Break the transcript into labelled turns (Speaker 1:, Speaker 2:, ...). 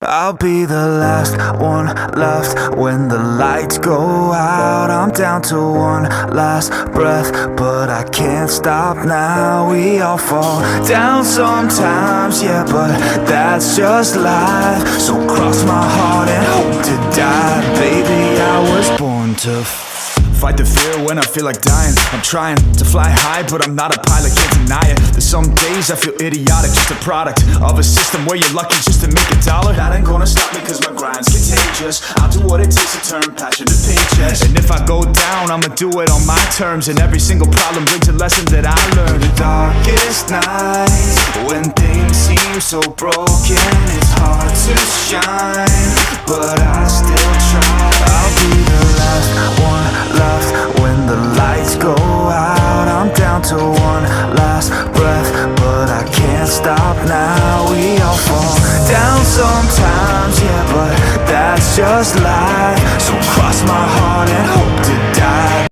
Speaker 1: I'll be the last one left when the lights go out. I'm down to one last breath, but I can't stop now. We all fall down sometimes, yeah, but that's just life. So cross my heart and hope to die. Baby, I was born to fight the fear when I feel like dying. I'm trying to fly high, but I'm not a pilot, can't deny it. There's some days I feel idiotic, just a product of a system where you're lucky just to make a dollar. That ain't gonna stop me cause my grind's contagious. I'll do what it takes to turn passion to paychecks. And if I go down, I'ma do it on my terms. And every single problem brings a lesson that I learned. The darkest nights, when things seem so broken, it's hard to shine, but I still try. I'll be the last one left when the lights go out. I'm down to one last breath, but I can't stop now. We all fall down sometimes, yeah, but that's just life. So cross my heart